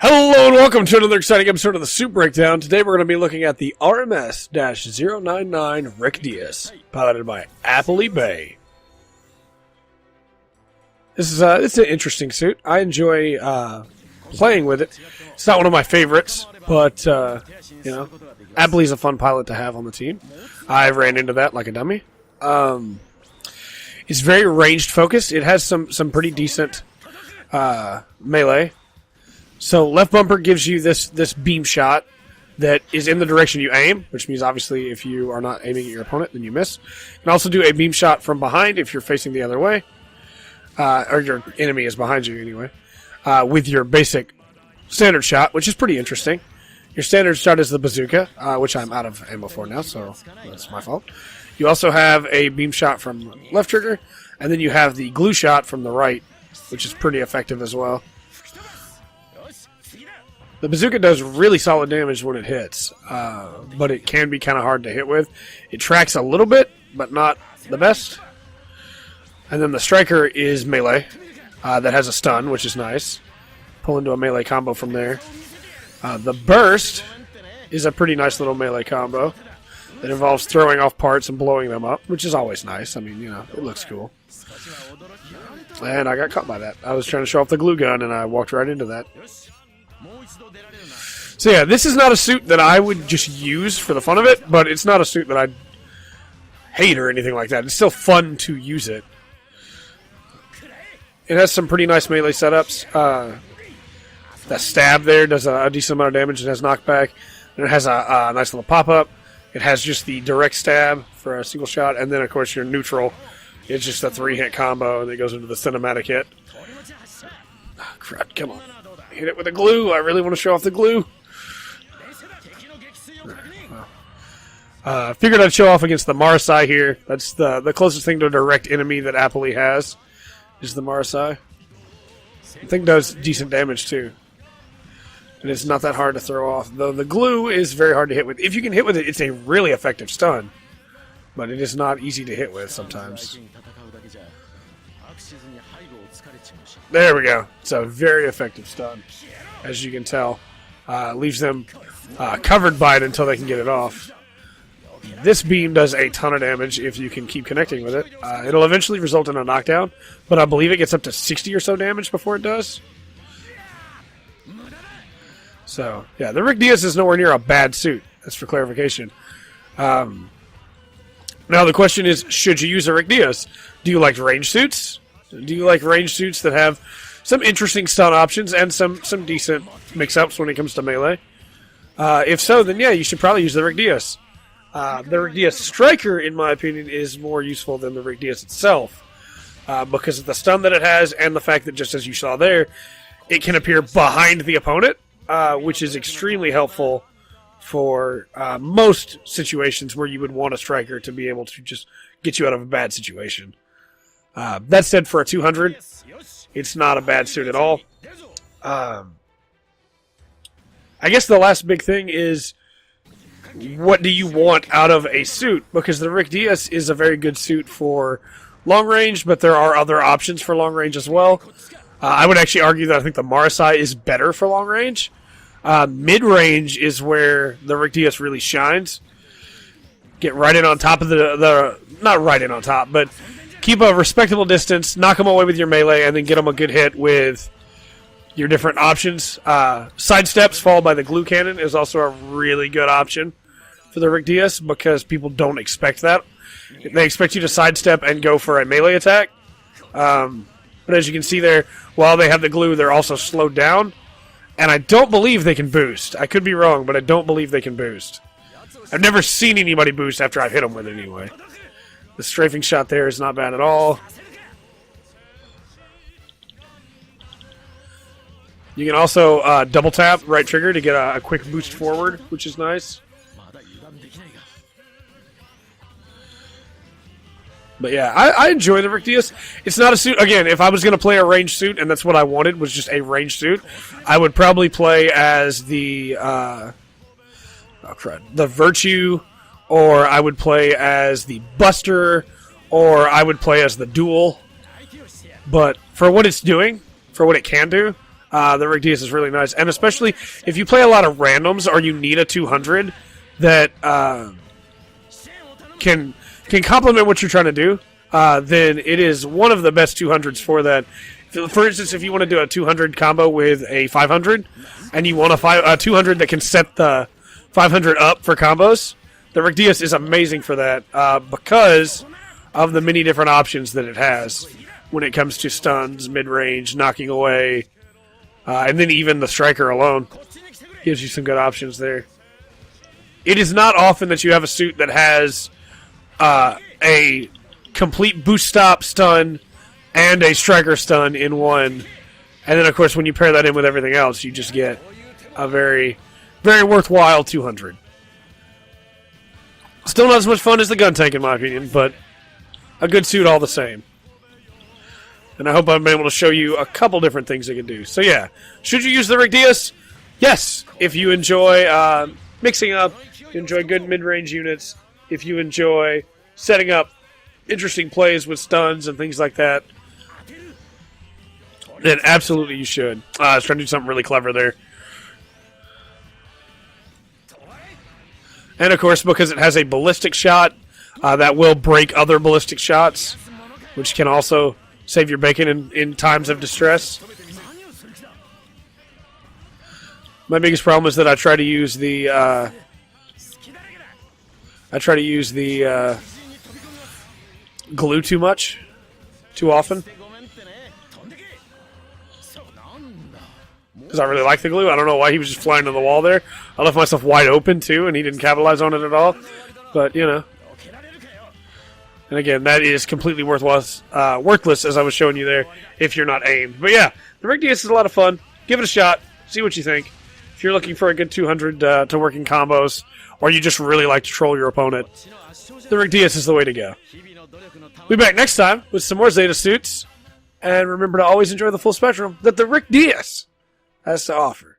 Hello and welcome to another exciting episode of the Soup Breakdown. Today we're going to be looking at the RMS-099 Rick Diaz, piloted by Appley Bay. This is it's an interesting suit. I enjoy playing with it. It's not one of my favorites, but you know, Appley's a fun pilot to have on the team. I ran into that like a dummy. It's very ranged focused. It has some pretty decent melee. So left bumper gives you this beam shot that is in the direction you aim, which means obviously if you are not aiming at your opponent, then you miss. You can also do a beam shot from behind if you're facing the other way, or your enemy is behind you anyway, with your basic standard shot, which is pretty interesting. Your standard shot is the bazooka, which I'm out of ammo for now, so that's my fault. You also have a beam shot from left trigger, and then you have the glue shot from the right, which is pretty effective as well. The bazooka does really solid damage when it hits, but it can be kind of hard to hit with. It tracks a little bit, but not the best. And then the striker is melee, that has a stun, which is nice. Pull into a melee combo from there. The burst is a pretty nice little melee combo that involves throwing off parts and blowing them up, which is always nice. I mean, you know, it looks cool. And I got caught by that. I was trying to show off the glue gun, and I walked right into that. So yeah, this is not a suit that I would just use for the fun of it, but it's not a suit that I hate or anything like that. It's still fun to use it. It has some pretty nice melee setups. That stab there does a decent amount of damage. It has knockback. And it has a nice little pop-up. It has just the direct stab for a single shot. And then, of course, your neutral. It's just a 3-hit combo, and it goes into the cinematic hit. Oh, crap, come on. Hit it with the glue. I really want to show off the glue. Figured I'd show off against the Marasai here. That's the closest thing to a direct enemy that Appley has, is the Marasai. The thing does decent damage, too. And it's not that hard to throw off. Though the glue is very hard to hit with. If you can hit with it, it's a really effective stun. But it is not easy to hit with sometimes. There we go. It's a very effective stun, as you can tell. Leaves them covered by it until they can get it off. This beam does a ton of damage if you can keep connecting with it. It'll eventually result in a knockdown, but I believe it gets up to 60 or so damage before it does. So, yeah, the Rick Diaz is nowhere near a bad suit. That's for clarification. Now the question is, should you use a Rick Diaz? Do you like range suits? Do you like range suits that have some interesting stun options and some decent mix-ups when it comes to melee? If so, then yeah, you should probably use the Rick Diaz. The Rick Diaz Striker, in my opinion, is more useful than the Rick Diaz itself because of the stun that it has and the fact that, just as you saw there, it can appear behind the opponent, which is extremely helpful for most situations where you would want a Striker to be able to just get you out of a bad situation. That said, for a 200, it's not a bad suit at all. I guess the last big thing is, what do you want out of a suit? Because the Rick Diaz is a very good suit for long range, but there are other options for long range as well. I would actually argue that I think the Marasai is better for long range. Mid-range is where the Rick Diaz really shines. Get right in on top of the not right in on top, but keep a respectable distance, knock them away with your melee, and then get them a good hit with your different options. Sidesteps followed by the glue cannon is also a really good option for the Rick Diaz because people don't expect that. They expect you to sidestep and go for a melee attack. But as you can see there, while they have the glue, they're also slowed down. And I don't believe they can boost. I could be wrong, but I don't believe they can boost. I've never seen anybody boost after I've hit them with it anyway. The strafing shot there is not bad at all. You can also double tap right trigger to get a quick boost forward, which is nice. But yeah, I enjoy the Rick Diaz. It's not a suit. Again, if I was going to play a range suit, and that's what I wanted, was just a range suit, I would probably play as the Virtue, or I would play as the Buster, or I would play as the Duel. But for what it's doing, for what it can do, The Rick Diaz is really nice, and especially if you play a lot of randoms or you need a 200 that can complement what you're trying to do, then it is one of the best 200s for that. For instance, if you want to do a 200 combo with a 500, and you want a 200 that can set the 500 up for combos, the Rick Diaz is amazing for that because of the many different options that it has when it comes to stuns, mid-range, knocking away, and then even the striker alone gives you some good options there. It is not often that you have a suit that has a complete boost stop stun and a striker stun in one. And then, of course, when you pair that in with everything else, you just get a very, very worthwhile 200. Still not as much fun as the gun tank, in my opinion, but a good suit all the same. And I hope I've been able to show you a couple different things it can do. So, yeah. Should you use the Rick Diaz? Yes. If you enjoy mixing up, you enjoy good mid-range units, if you enjoy setting up interesting plays with stuns and things like that, then absolutely you should. I was trying to do something really clever there. And, of course, because it has a ballistic shot that will break other ballistic shots, which can also save your bacon in times of distress. My biggest problem is that I try to use the glue too much, too often. Because I really like the glue. I don't know why he was just flying to the wall there. I left myself wide open, too, and he didn't capitalize on it at all. But, you know. And again, that is completely worthless, as I was showing you there, if you're not aimed. But yeah, the Rick Diaz is a lot of fun. Give it a shot. See what you think. If you're looking for a good 200 to work in combos, or you just really like to troll your opponent, the Rick Diaz is the way to go. We'll be back next time with some more Zeta suits. And remember to always enjoy the full spectrum that the Rick Diaz has to offer.